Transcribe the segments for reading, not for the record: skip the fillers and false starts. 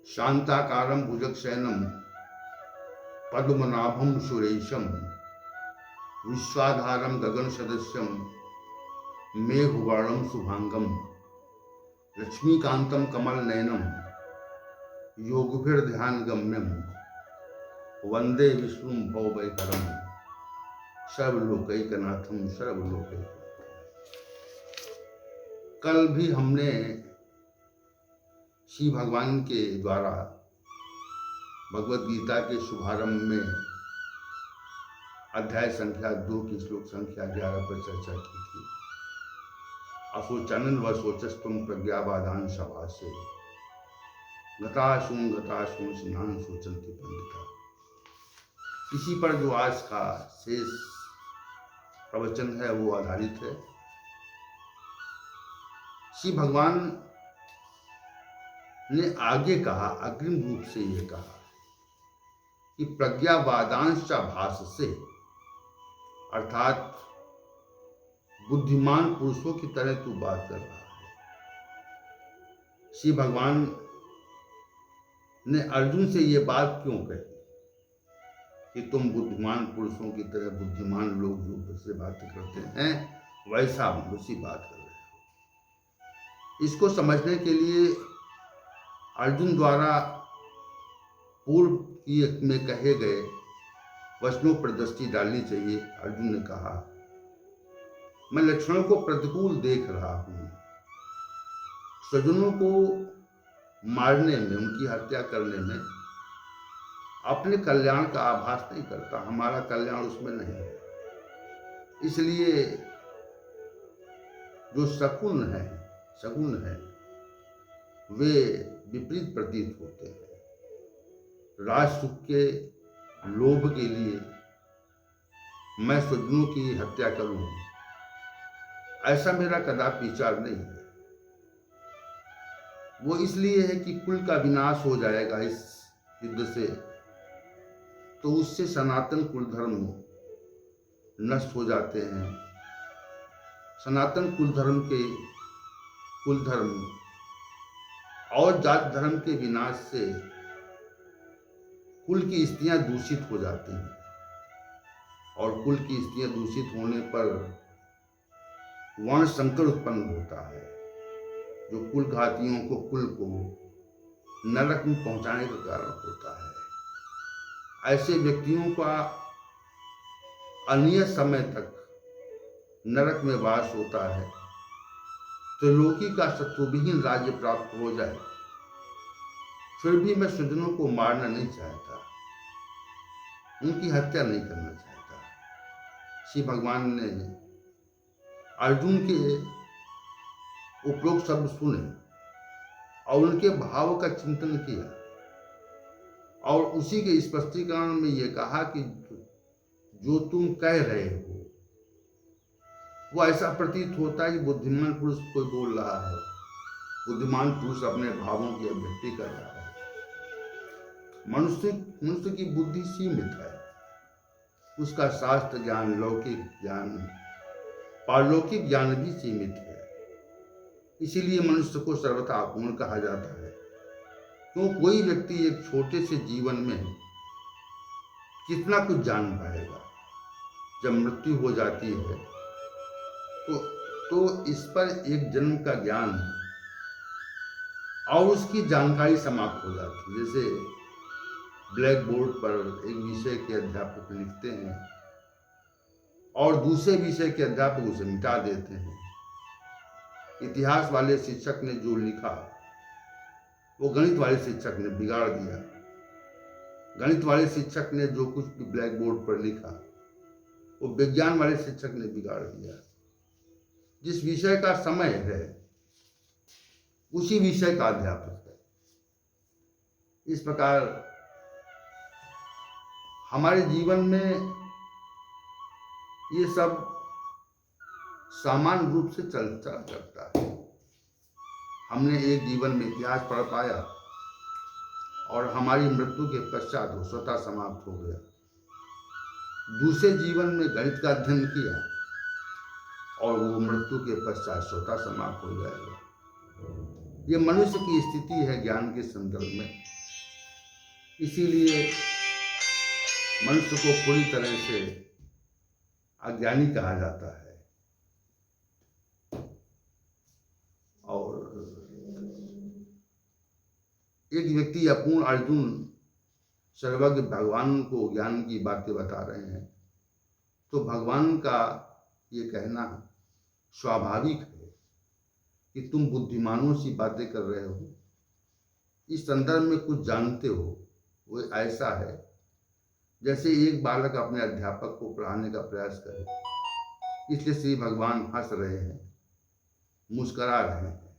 शांताकारं भुजगशयनं पद्मनाभं सुरेशं विश्वाधारं गगनसदृशं मेघवर्णं शुभांगं लक्ष्मीकान्तं कमलनयनं योगभिर्ध्यानगम्यं वंदे विष्णुं भवभयहरं सर्वलोकैकनाथं सर्वलोकैकनाथं। कल भी हमने श्री भगवान के द्वारा भगवत गीता के शुभारंभ में अध्याय संख्या 2 की श्लोक संख्या 11 पर चर्चा की थी। असोचनन वसोचस्तुम प्रज्ञावादान सभा से गताशून स्नान सोचंती पंडिता। इसी पर जो आज का शेष प्रवचन है वो आधारित है। श्री भगवान ने आगे कहा, अग्रिम रूप से ये कहा कि प्रज्ञावादांश भाससे, अर्थात बुद्धिमान पुरुषों की तरह तू बात कर रहा है। श्री भगवान ने अर्जुन से ये बात क्यों कही कि तुम बुद्धिमान पुरुषों की तरह, बुद्धिमान लोग जो से बातें करते हैं वैसा उसी बात कर रहे हो। इसको समझने के लिए अर्जुन द्वारा पूर्व में कहे गए वचनों पर दृष्टि डालनी चाहिए। अर्जुन ने कहा, मैं लक्षणों को प्रतिकूल देख रहा हूं, स्वजनों को मारने में, उनकी हत्या करने में अपने कल्याण का आभास नहीं करता, हमारा कल्याण उसमें नहीं है। इसलिए जो सगुण है वे विपरीत प्रतीत होते हैं। राज सुख के लोभ के लिए मैं स्वजनों की हत्या करूं, ऐसा मेरा कदापि विचार नहीं है। वो इसलिए है कि कुल का विनाश हो जाएगा इस युद्ध से, तो उससे सनातन कुल धर्म नष्ट हो जाते हैं। सनातन कुल धर्म और जात धर्म के विनाश से कुल की स्त्रियां दूषित हो जाती हैं, और कुल की स्त्रियां दूषित होने पर वर्ण संकर उत्पन्न होता है, जो कुल घातियों को, कुल को नरक में पहुंचाने का कारण होता है। ऐसे व्यक्तियों का अनियत समय तक नरक में वास होता है। त्रिलोकी का शत्रुविहीन राज्य प्राप्त हो जाए, फिर भी मैं स्वजनों को मारना नहीं चाहता, उनकी हत्या नहीं करना चाहता। श्री भगवान ने अर्जुन के उपरोक्त शब्द सुने और उनके भाव का चिंतन किया, और उसी के स्पष्टीकरण में ये कहा कि जो तुम कह रहे हो वो ऐसा प्रतीत होता है कि बुद्धिमान पुरुष कोई बोल रहा है, बुद्धिमान पुरुष अपने भावों की अभिव्यक्ति कर रहा है। मनुष्य की बुद्धि सीमित है, उसका शास्त्र ज्ञान, लौकिक ज्ञान, पारलौकिक ज्ञान भी सीमित है। इसीलिए मनुष्य को सर्वथा अपूर्ण कहा जाता है। क्यों कोई व्यक्ति एक छोटे से जीवन में कितना कुछ जान पाएगा, जब मृत्यु हो जाती है तो इस पर एक जन्म का ज्ञान और उसकी जानकारी समाप्त हो जाती है। जैसे ब्लैक बोर्ड पर एक विषय के अध्यापक लिखते हैं और दूसरे विषय के अध्यापक उसे मिटा देते हैं। इतिहास वाले शिक्षक ने जो लिखा वो गणित वाले शिक्षक ने बिगाड़ दिया, गणित वाले शिक्षक ने जो कुछ भी ब्लैक बोर्ड पर लिखा वो विज्ञान वाले शिक्षक ने बिगाड़ दिया। जिस विषय का समय है उसी विषय का अध्यापक है। इस प्रकार हमारे जीवन में ये सब सामान्य रूप से चलता करता है। हमने एक जीवन में इतिहास पढ़ पाया और हमारी मृत्यु के पश्चात वो स्वतः समाप्त हो गया। दूसरे जीवन में गणित का अध्ययन किया और वो मृत्यु के पश्चात स्वतः समाप्त हो जाएगा। ये मनुष्य की स्थिति है ज्ञान के संदर्भ में। इसीलिए मनुष्य को पूरी तरह से अज्ञानी कहा जाता है। और एक व्यक्ति अपूर्ण अर्जुन सर्वज्ञ भगवान को ज्ञान की बातें बता रहे हैं, तो भगवान का ये कहना स्वाभाविक है कि तुम बुद्धिमानों सी बातें कर रहे हो, इस संदर्भ में कुछ जानते हो। वो ऐसा है जैसे एक बालक अपने अध्यापक को पढ़ाने का प्रयास करे। इसलिए श्री भगवान हंस रहे हैं, मुस्करा रहे हैं,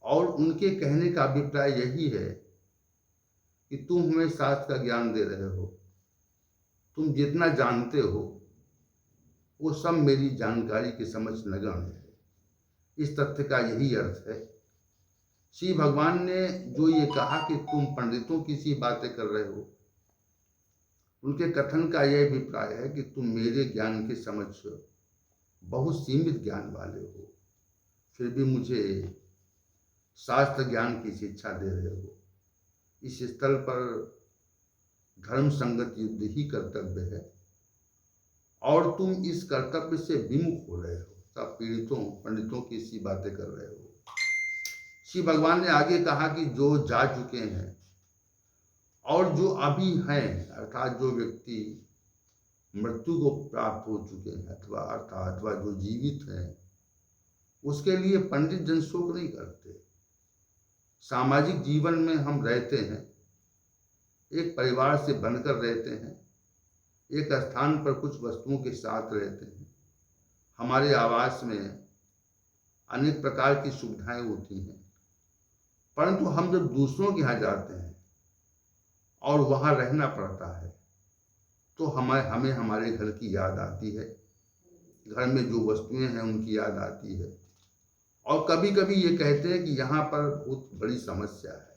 और उनके कहने का अभिप्राय यही है कि तुम हमें शास्त्र का ज्ञान दे रहे हो, तुम जितना जानते हो वो सब मेरी जानकारी के समझ नगण्य है। इस तथ्य का यही अर्थ है। श्री भगवान ने जो ये कहा कि तुम पंडितों की सी बातें कर रहे हो, उनके कथन का यह अभिप्राय है कि तुम मेरे ज्ञान के समझ बहुत सीमित ज्ञान वाले हो, फिर भी मुझे शास्त्र ज्ञान की शिक्षा दे रहे हो। इस स्थल पर धर्म संगत युद्ध ही कर्तव्य है, और तुम इस कर्तव्य से विमुख हो रहे हो, तब पीड़ितों पंडितों की सी बातें कर रहे हो। श्री भगवान ने आगे कहा कि जो जा चुके हैं और जो अभी हैं, अर्थात जो व्यक्ति मृत्यु को प्राप्त हो चुके हैं अथवा जो जीवित हैं, उसके लिए पंडित जन शोक नहीं करते। सामाजिक जीवन में हम रहते हैं, एक परिवार से बनकर रहते हैं, एक स्थान पर कुछ वस्तुओं के साथ रहते हैं। हमारे आवास में अनेक प्रकार की सुविधाएं होती हैं, परंतु हम जब दूसरों के यहाँ जाते हैं और वहाँ रहना पड़ता है, तो हमें हमारे घर की याद आती है, घर में जो वस्तुएं हैं उनकी याद आती है। और कभी कभी ये कहते हैं कि यहाँ पर बहुत बड़ी समस्या है,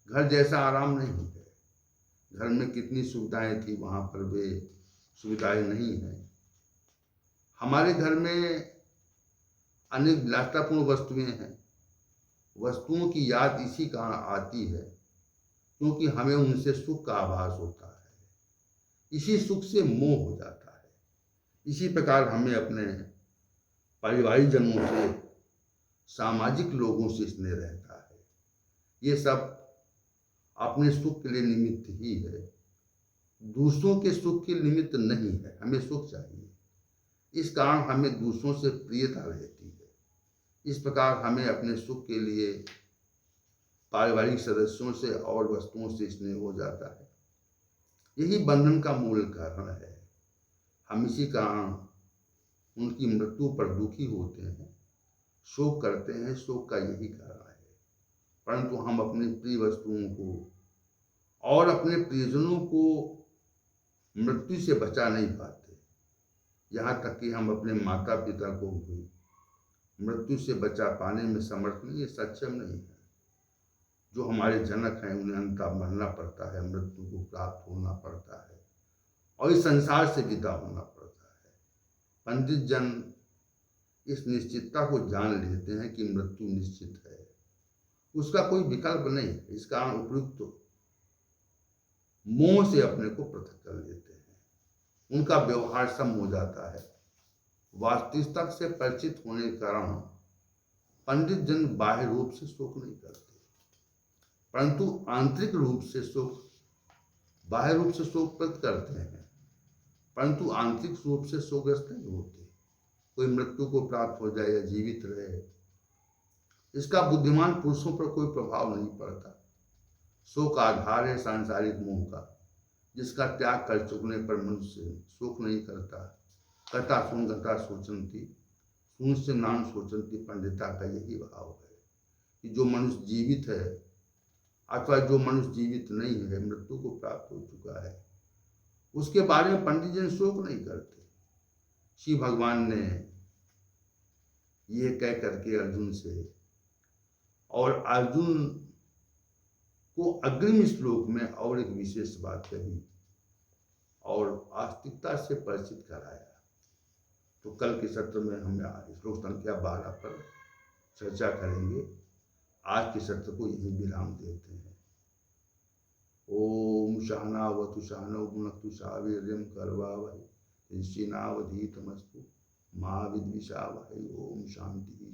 घर जैसा आराम नहीं है। घर में कितनी सुविधाएं थी, वहाँ पर वे सुविधाएं नहीं हैं। हमारे घर में अनेक विलासतापूर्ण वस्तुएं हैं। वस्तुओं की याद इसी कारण आती है क्योंकि हमें उनसे सुख का आभास होता है, इसी सुख से मोह हो जाता है। इसी प्रकार हमें अपने पारिवारिक जनों से, सामाजिक लोगों से स्नेह रहता है। ये सब अपने सुख के लिए निमित्त ही है, दूसरों के सुख के निमित्त नहीं है। हमें सुख चाहिए, इस कारण हमें दूसरों से प्रियता रहती है। इस प्रकार हमें अपने सुख के लिए पारिवारिक सदस्यों से और वस्तुओं से स्नेह हो जाता है। यही बंधन का मूल कारण है। हम इसी कारण उनकी मृत्यु पर दुखी होते हैं, शोक करते हैं। शोक का यही कारण है। परंतु हम अपनी प्रिय वस्तुओं को और अपने प्रियजनों को मृत्यु से बचा नहीं पाते। यहाँ तक कि हम अपने माता पिता को भी मृत्यु से बचा पाने में समर्थ नहीं है, सक्षम नहीं है। जो हमारे जनक हैं उन्हें अंततः मरना पड़ता है, मृत्यु को प्राप्त होना पड़ता है और इस संसार से विदा होना पड़ता है। पंडित जन इस निश्चितता को जान लेते हैं कि मृत्यु निश्चित है, उसका कोई विकल्प नहीं है। इस कारण उपयुक्त मोह से अपने को पृथक कर लेते हैं, उनका व्यवहार सम हो जाता है। वास्तविकता से परिचित होने के कारण पंडित जन बाह्य रूप से शोक नहीं करते, परंतु आंतरिक रूप से शोक, बाह्य रूप से शोक प्रकट करते हैं, परंतु आंतरिक रूप से शोकग्रस्त नहीं होते। कोई मृत्यु को प्राप्त हो जाए या जीवित रहे, इसका बुद्धिमान पुरुषों पर कोई प्रभाव नहीं पड़ता। शोक आधार है सांसारिक मोह का, जिसका त्याग कर चुकने पर मनुष्य शोक नहीं करता। कथा सुन कथा सोचंती, सुन से नाम सोचंती, पंडिता का यही भाव है कि जो मनुष्य जीवित है अथवा जो मनुष्य जीवित नहीं है, मृत्यु को प्राप्त हो चुका है, उसके बारे में पंडित जन शोक नहीं करते। श्री भगवान ने ये कह करके अर्जुन से, और अर्जुन को अग्रिम श्लोक में और एक विशेष बात कही और आस्तिकता से परिचित कराया। तो कल के सत्र में हम श्लोक संख्या 12 पर चर्चा करेंगे। आज के सत्र को यहीं विराम देते हैं। ओम शानावतु शानौ भुनक्तु सावीर्यं कर्वावहै तेजस्विनावधीतमस्तु मा विद्विषावहै। ओम शांति।